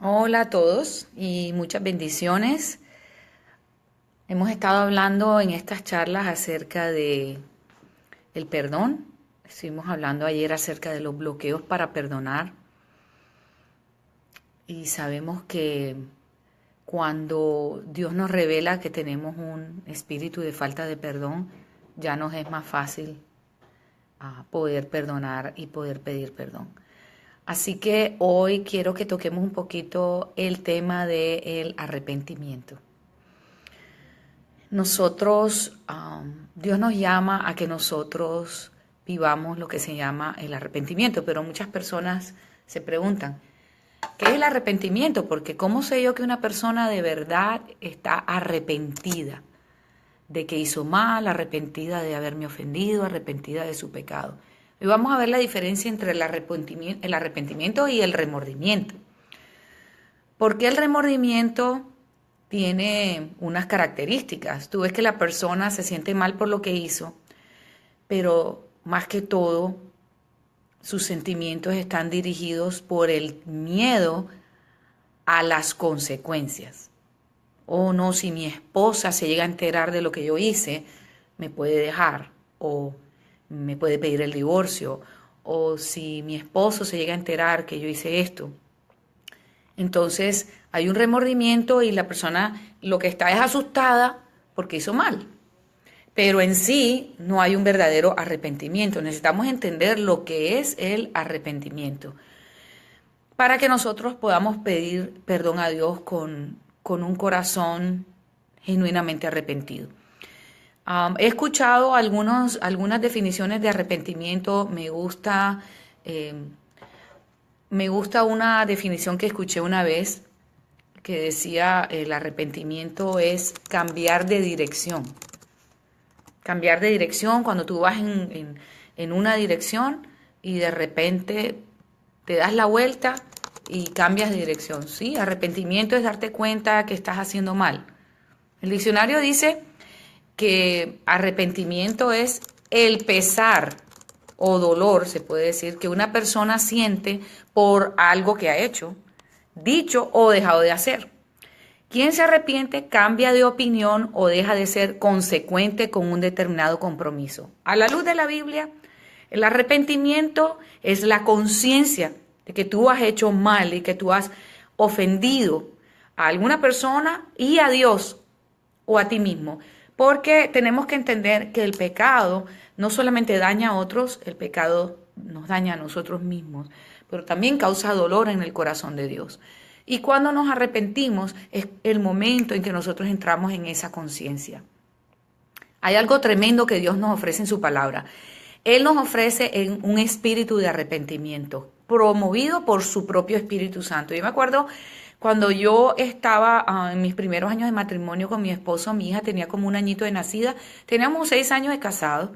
Hola a todos y muchas bendiciones. Hemos estado hablando en estas charlas acerca de el perdón. Estuvimos hablando ayer acerca de los bloqueos para perdonar y sabemos que cuando Dios nos revela que tenemos un espíritu de falta de perdón, ya nos es más fácil poder perdonar y poder pedir perdón. Así que hoy quiero que toquemos un poquito el tema del arrepentimiento. Dios nos llama a que nosotros vivamos lo que se llama el arrepentimiento, pero muchas personas se preguntan, ¿qué es el arrepentimiento? Porque ¿cómo sé yo que una persona de verdad está arrepentida de que hizo mal, arrepentida de haberme ofendido, arrepentida de su pecado? Y vamos a ver la diferencia entre el arrepentimiento y el remordimiento. Porque el remordimiento tiene unas características. Tú ves que la persona se siente mal por lo que hizo, pero más que todo, sus sentimientos están dirigidos por el miedo a las consecuencias. Oh, no, si mi esposa se llega a enterar de lo que yo hice, me puede dejar o me puede pedir el divorcio. O si mi esposo se llega a enterar que yo hice esto. Entonces hay un remordimiento y la persona lo que está es asustada porque hizo mal. Pero en sí no hay un verdadero arrepentimiento. Necesitamos entender lo que es el arrepentimiento para que nosotros podamos pedir perdón a Dios con un corazón genuinamente arrepentido. He escuchado algunas definiciones de arrepentimiento. Me gusta una definición que escuché una vez que decía el arrepentimiento es cambiar de dirección. Cambiar de dirección cuando tú vas en una dirección y de repente te das la vuelta y cambias de dirección. Sí, arrepentimiento es darte cuenta que estás haciendo mal. El diccionario dice que arrepentimiento es el pesar o dolor, se puede decir, que una persona siente por algo que ha hecho, dicho o dejado de hacer. Quien se arrepiente cambia de opinión o deja de ser consecuente con un determinado compromiso. A la luz de la Biblia, el arrepentimiento es la conciencia de que tú has hecho mal y que tú has ofendido a alguna persona y a Dios o a ti mismo. Porque tenemos que entender que el pecado no solamente daña a otros, el pecado nos daña a nosotros mismos, pero también causa dolor en el corazón de Dios. Y cuando nos arrepentimos es el momento en que nosotros entramos en esa conciencia. Hay algo tremendo que Dios nos ofrece en su palabra. Él nos ofrece un espíritu de arrepentimiento, promovido por su propio Espíritu Santo. Yo me acuerdo cuando yo estaba en mis primeros años de matrimonio con mi esposo, mi hija tenía como un añito de nacida, teníamos 6 años de casados.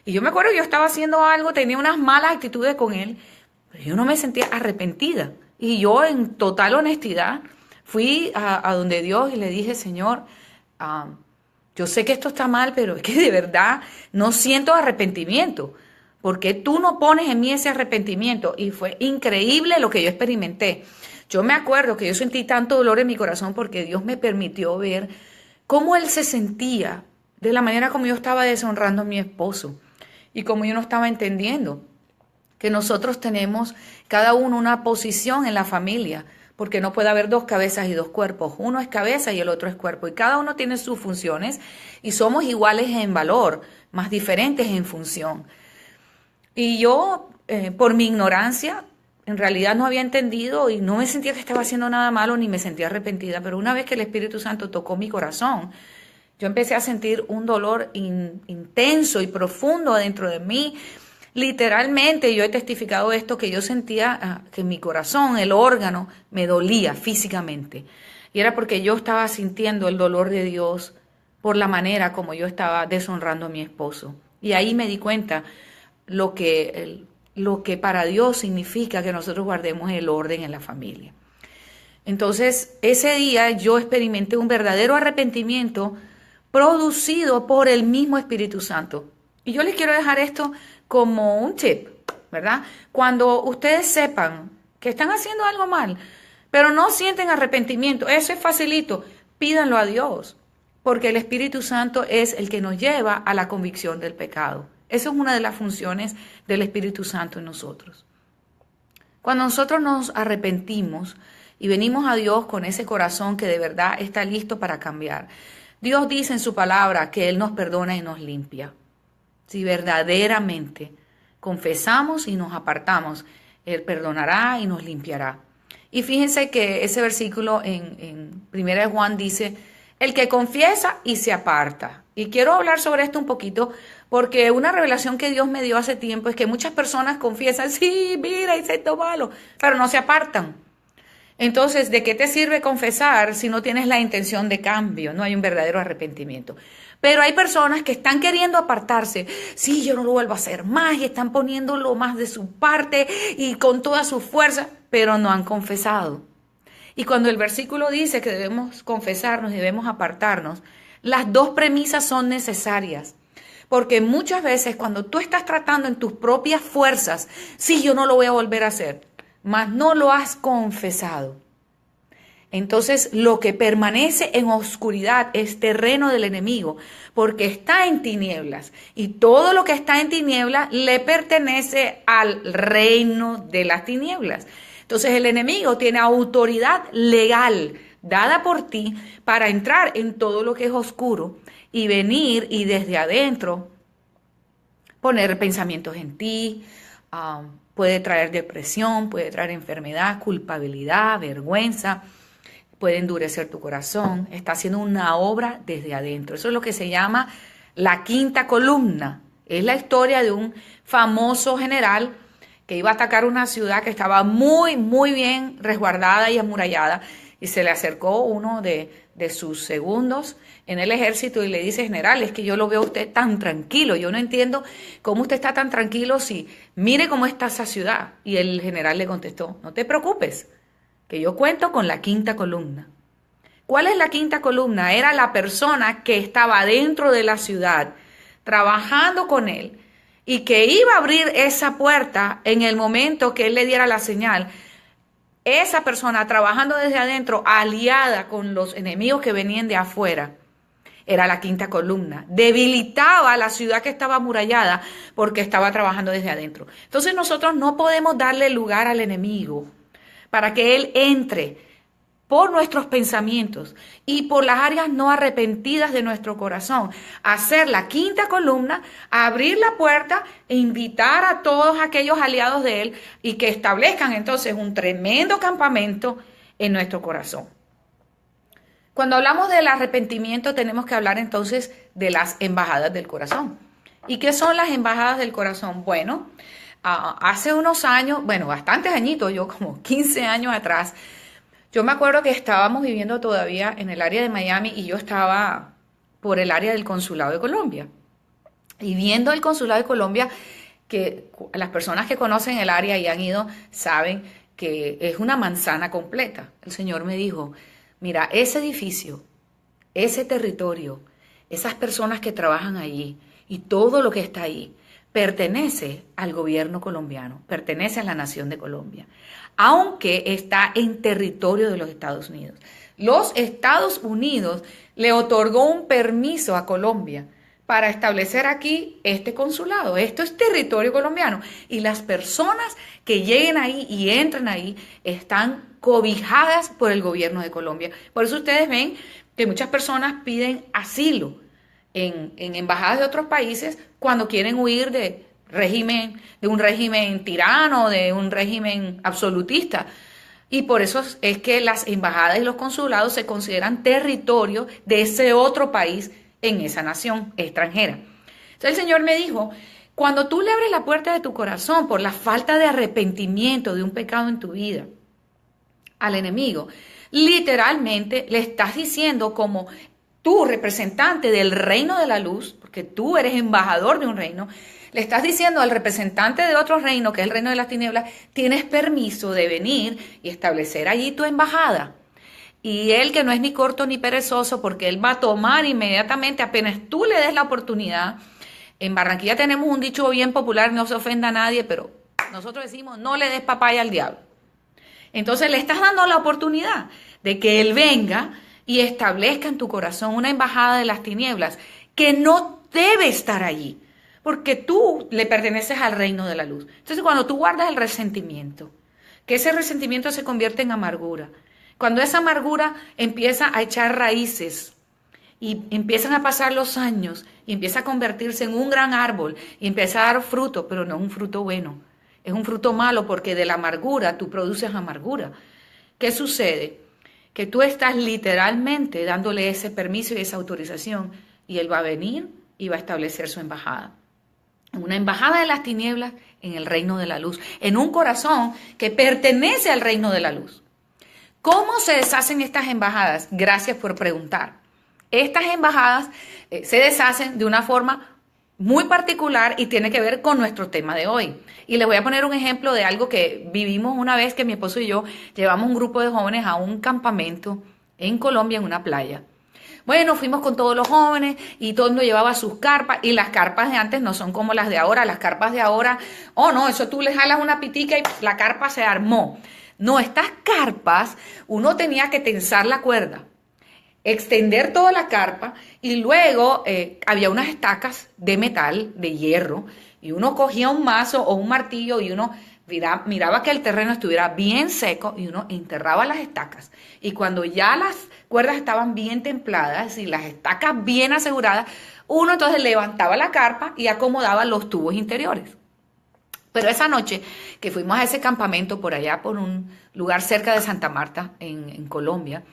Y yo me acuerdo que yo estaba haciendo algo, tenía unas malas actitudes con él, pero yo no me sentía arrepentida. Y yo en total honestidad fui a donde Dios y le dije, Señor, yo sé que esto está mal, pero es que de verdad no siento arrepentimiento. ¿Por qué tú no pones en mí ese arrepentimiento? Y fue increíble lo que yo experimenté. Yo me acuerdo que yo sentí tanto dolor en mi corazón porque Dios me permitió ver cómo Él se sentía de la manera como yo estaba deshonrando a mi esposo y como yo no estaba entendiendo que nosotros tenemos cada uno una posición en la familia, porque no puede haber dos cabezas y dos cuerpos. Uno es cabeza y el otro es cuerpo, y cada uno tiene sus funciones y somos iguales en valor, más diferentes en función. Y yo, por mi ignorancia, en realidad no había entendido y no me sentía que estaba haciendo nada malo ni me sentía arrepentida, pero una vez que el Espíritu Santo tocó mi corazón, yo empecé a sentir un dolor intenso y profundo dentro de mí. Literalmente yo he testificado esto, que yo sentía que mi corazón, el órgano, me dolía físicamente. Y era porque yo estaba sintiendo el dolor de Dios por la manera como yo estaba deshonrando a mi esposo. Y ahí me di cuenta lo que para Dios significa que nosotros guardemos el orden en la familia. Entonces, ese día yo experimenté un verdadero arrepentimiento producido por el mismo Espíritu Santo. Y yo les quiero dejar esto como un tip, ¿verdad? Cuando ustedes sepan que están haciendo algo mal, pero no sienten arrepentimiento. Eso es facilito. Pídanlo a Dios, porque el Espíritu Santo es el que nos lleva a la convicción del pecado. Esa es una de las funciones del Espíritu Santo en nosotros. Cuando nosotros nos arrepentimos y venimos a Dios con ese corazón que de verdad está listo para cambiar, Dios dice en su palabra que Él nos perdona y nos limpia. Si verdaderamente confesamos y nos apartamos, Él perdonará y nos limpiará. Y fíjense que ese versículo en 1 Juan dice, el que confiesa y se aparta. Y quiero hablar sobre esto un poquito, porque una revelación que Dios me dio hace tiempo es que muchas personas confiesan, sí, mira, hice esto malo, pero no se apartan. Entonces, ¿de qué te sirve confesar si no tienes la intención de cambio? No hay un verdadero arrepentimiento. Pero hay personas que están queriendo apartarse. Sí, yo no lo vuelvo a hacer más, y están poniendo lo más de su parte y con toda su fuerza, pero no han confesado. Y cuando el versículo dice que debemos confesarnos y debemos apartarnos, las dos premisas son necesarias. Porque muchas veces cuando tú estás tratando en tus propias fuerzas, sí, yo no lo voy a volver a hacer, mas no lo has confesado. Entonces lo que permanece en oscuridad es terreno del enemigo, porque está en tinieblas. Y todo lo que está en tinieblas le pertenece al reino de las tinieblas. Entonces el enemigo tiene autoridad legal dada por ti para entrar en todo lo que es oscuro y venir y desde adentro poner pensamientos en ti. Puede traer depresión, puede traer enfermedad, culpabilidad, vergüenza, puede endurecer tu corazón. Está haciendo una obra desde adentro. Eso es lo que se llama la quinta columna. Es la historia de un famoso general que iba a atacar una ciudad que estaba muy, muy bien resguardada y amurallada, y se le acercó uno de sus segundos en el ejército y le dice, general, es que yo lo veo a usted tan tranquilo, yo no entiendo cómo usted está tan tranquilo si mire cómo está esa ciudad. Y el general le contestó, no te preocupes, que yo cuento con la quinta columna. ¿Cuál es la quinta columna? Era la persona que estaba dentro de la ciudad, trabajando con él, y que iba a abrir esa puerta en el momento que él le diera la señal. Esa persona trabajando desde adentro, aliada con los enemigos que venían de afuera, era la quinta columna. Debilitaba a la ciudad que estaba amurallada porque estaba trabajando desde adentro. Entonces nosotros no podemos darle lugar al enemigo para que él entre por nuestros pensamientos y por las áreas no arrepentidas de nuestro corazón, hacer la quinta columna, abrir la puerta e invitar a todos aquellos aliados de él y que establezcan entonces un tremendo campamento en nuestro corazón. Cuando hablamos del arrepentimiento tenemos que hablar entonces de las embajadas del corazón. ¿Y qué son las embajadas del corazón? Bueno, hace unos años, bueno, bastantes añitos, yo como 15 años atrás, yo me acuerdo que estábamos viviendo todavía en el área de Miami y yo estaba por el área del Consulado de Colombia. Y viendo el Consulado de Colombia, que las personas que conocen el área y han ido saben que es una manzana completa. El Señor me dijo, mira, ese edificio, ese territorio, esas personas que trabajan allí y todo lo que está ahí, pertenece al gobierno colombiano, pertenece a la nación de Colombia, aunque está en territorio de los Estados Unidos. Los Estados Unidos le otorgó un permiso a Colombia para establecer aquí este consulado. Esto es territorio colombiano y las personas que lleguen ahí y entren ahí están cobijadas por el gobierno de Colombia. Por eso ustedes ven que muchas personas piden asilo en embajadas de otros países cuando quieren huir de un régimen tirano, de un régimen absolutista. Y por eso es que las embajadas y los consulados se consideran territorio de ese otro país en esa nación extranjera. Entonces el Señor me dijo, cuando tú le abres la puerta de tu corazón por la falta de arrepentimiento de un pecado en tu vida al enemigo, literalmente le estás diciendo como tú, representante del reino de la luz, porque tú eres embajador de un reino, le estás diciendo al representante de otro reino, que es el reino de las tinieblas, tienes permiso de venir y establecer allí tu embajada. Y él, que no es ni corto ni perezoso, porque él va a tomar inmediatamente, apenas tú le des la oportunidad. En Barranquilla tenemos un dicho bien popular, no se ofenda a nadie, pero nosotros decimos, no le des papaya al diablo. Entonces le estás dando la oportunidad de que Él venga y establezca en tu corazón una embajada de las tinieblas que no debe estar allí, porque tú le perteneces al reino de la luz. Entonces cuando tú guardas el resentimiento, que ese resentimiento se convierte en amargura, cuando esa amargura empieza a echar raíces y empiezan a pasar los años y empieza a convertirse en un gran árbol y empieza a dar fruto, pero no es un fruto bueno, es un fruto malo porque de la amargura tú produces amargura. ¿Qué sucede? Que tú estás literalmente dándole ese permiso y esa autorización y Él va a venir y va a establecer su embajada. Una embajada de las tinieblas en el reino de la luz, en un corazón que pertenece al reino de la luz. ¿Cómo se deshacen estas embajadas? Gracias por preguntar. Estas embajadas se deshacen de una forma muy particular y tiene que ver con nuestro tema de hoy. Y les voy a poner un ejemplo de algo que vivimos una vez que mi esposo y yo llevamos un grupo de jóvenes a un campamento en Colombia, en una playa. Bueno, fuimos con todos los jóvenes y todo el mundo llevaba sus carpas y las carpas de antes no son como las de ahora. Las carpas de ahora, oh no, eso tú le jalas una pitica y la carpa se armó. No, estas carpas uno tenía que tensar la cuerda, extender toda la carpa y luego había unas estacas de metal, de hierro, y uno cogía un mazo o un martillo y uno miraba que el terreno estuviera bien seco y uno enterraba las estacas. Y cuando ya las cuerdas estaban bien templadas y las estacas bien aseguradas, uno entonces levantaba la carpa y acomodaba los tubos interiores. Pero esa noche que fuimos a ese campamento por allá, por un lugar cerca de Santa Marta, en Colombia,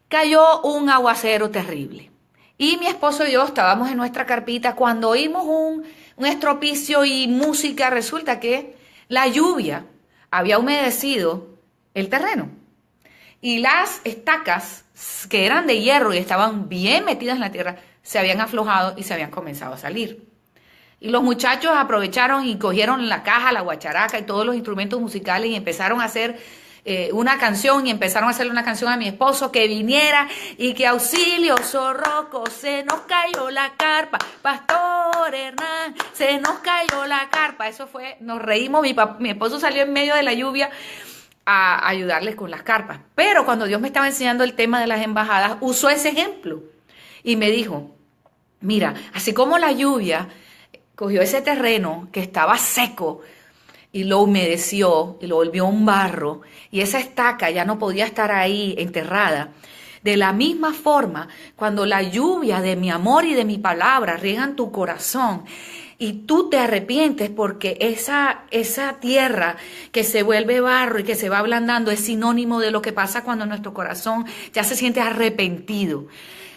cayó un aguacero terrible. Y mi esposo y yo estábamos en nuestra carpita cuando oímos un estropicio y música. Resulta que la lluvia había humedecido el terreno. Y las estacas, que eran de hierro y estaban bien metidas en la tierra, se habían aflojado y se habían comenzado a salir. Y los muchachos aprovecharon y cogieron la caja, la guacharaca y todos los instrumentos musicales y empezaron a hacer una canción y empezaron a hacerle una canción a mi esposo que viniera y que auxilio, zorroco, se nos cayó la carpa, Pastor Hernán, se nos cayó la carpa. Eso fue, nos reímos, mi esposo salió en medio de la lluvia a ayudarles con las carpas. Pero cuando Dios me estaba enseñando el tema de las embajadas, usó ese ejemplo y me dijo, mira, así como la lluvia cogió ese terreno que estaba seco y lo humedeció y lo volvió un barro y esa estaca ya no podía estar ahí enterrada. De la misma forma, cuando la lluvia de mi amor y de mi palabra riegan tu corazón y tú te arrepientes porque esa tierra que se vuelve barro y que se va ablandando es sinónimo de lo que pasa cuando nuestro corazón ya se siente arrepentido.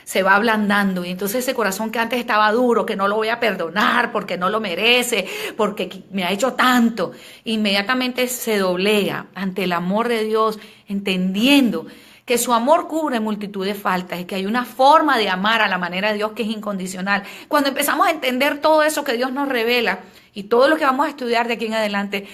Se va ablandando y entonces ese corazón que antes estaba duro, que no lo voy a perdonar porque no lo merece, porque me ha hecho tanto, inmediatamente se doblega ante el amor de Dios, entendiendo que su amor cubre multitud de faltas y que hay una forma de amar a la manera de Dios que es incondicional. Cuando empezamos a entender todo eso que Dios nos revela y todo lo que vamos a estudiar de aquí en adelante,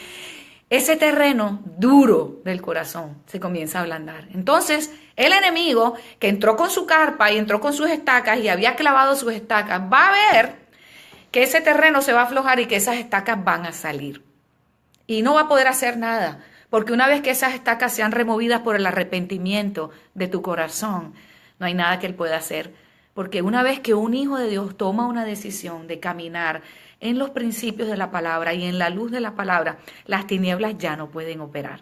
ese terreno duro del corazón se comienza a ablandar. Entonces, el enemigo que entró con su carpa y entró con sus estacas y había clavado sus estacas, va a ver que ese terreno se va a aflojar y que esas estacas van a salir. Y no va a poder hacer nada, porque una vez que esas estacas sean removidas por el arrepentimiento de tu corazón, no hay nada que él pueda hacer. Porque una vez que un hijo de Dios toma una decisión de caminar en los principios de la palabra y en la luz de la palabra, las tinieblas ya no pueden operar.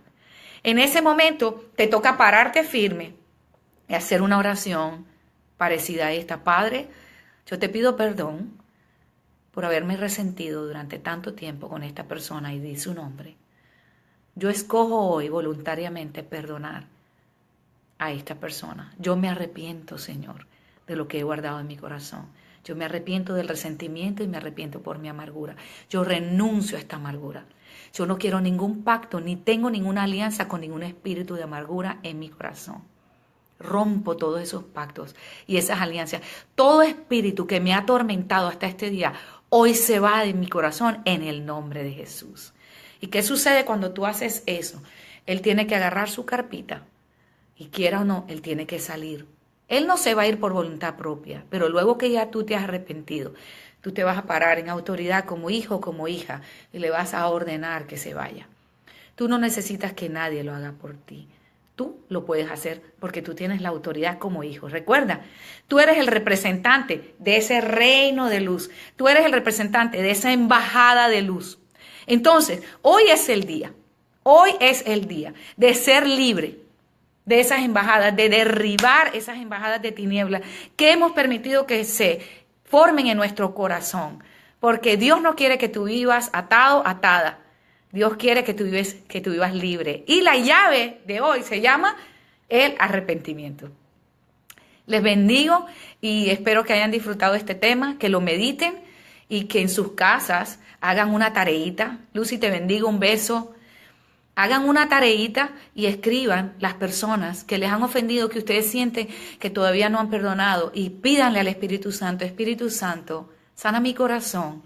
En ese momento te toca pararte firme y hacer una oración parecida a esta. Padre, yo te pido perdón por haberme resentido durante tanto tiempo con esta persona y di su nombre. Yo escojo hoy voluntariamente perdonar a esta persona. Yo me arrepiento, Señor, de lo que he guardado en mi corazón. Yo me arrepiento del resentimiento y me arrepiento por mi amargura. Yo renuncio a esta amargura. Yo no quiero ningún pacto, ni tengo ninguna alianza con ningún espíritu de amargura en mi corazón. Rompo todos esos pactos y esas alianzas. Todo espíritu que me ha atormentado hasta este día, hoy se va de mi corazón en el nombre de Jesús. ¿Y qué sucede cuando tú haces eso? Él tiene que agarrar su carpita y quiera o no, él tiene que salir. Él no se va a ir por voluntad propia, pero luego que ya tú te has arrepentido, tú te vas a parar en autoridad como hijo o como hija y le vas a ordenar que se vaya. Tú no necesitas que nadie lo haga por ti. Tú lo puedes hacer porque tú tienes la autoridad como hijo. Recuerda, tú eres el representante de ese reino de luz. Tú eres el representante de esa embajada de luz. Entonces, hoy es el día. Hoy es el día de ser libre de esas embajadas, de derribar esas embajadas de tinieblas que hemos permitido que se formen en nuestro corazón. Porque Dios no quiere que tú vivas atado, atada. Dios quiere que tú vivas libre. Y la llave de hoy se llama el arrepentimiento. Les bendigo y espero que hayan disfrutado este tema, que lo mediten y que en sus casas hagan una tareita. Lucy, te bendigo, un beso. Hagan una tareita y escriban las personas que les han ofendido, que ustedes sienten que todavía no han perdonado, y pídanle al Espíritu Santo, sana mi corazón,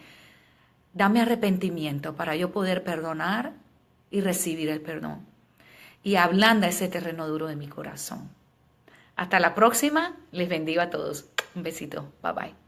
dame arrepentimiento para yo poder perdonar y recibir el perdón. Y ablanda ese terreno duro de mi corazón. Hasta la próxima, les bendigo a todos. Un besito, bye bye.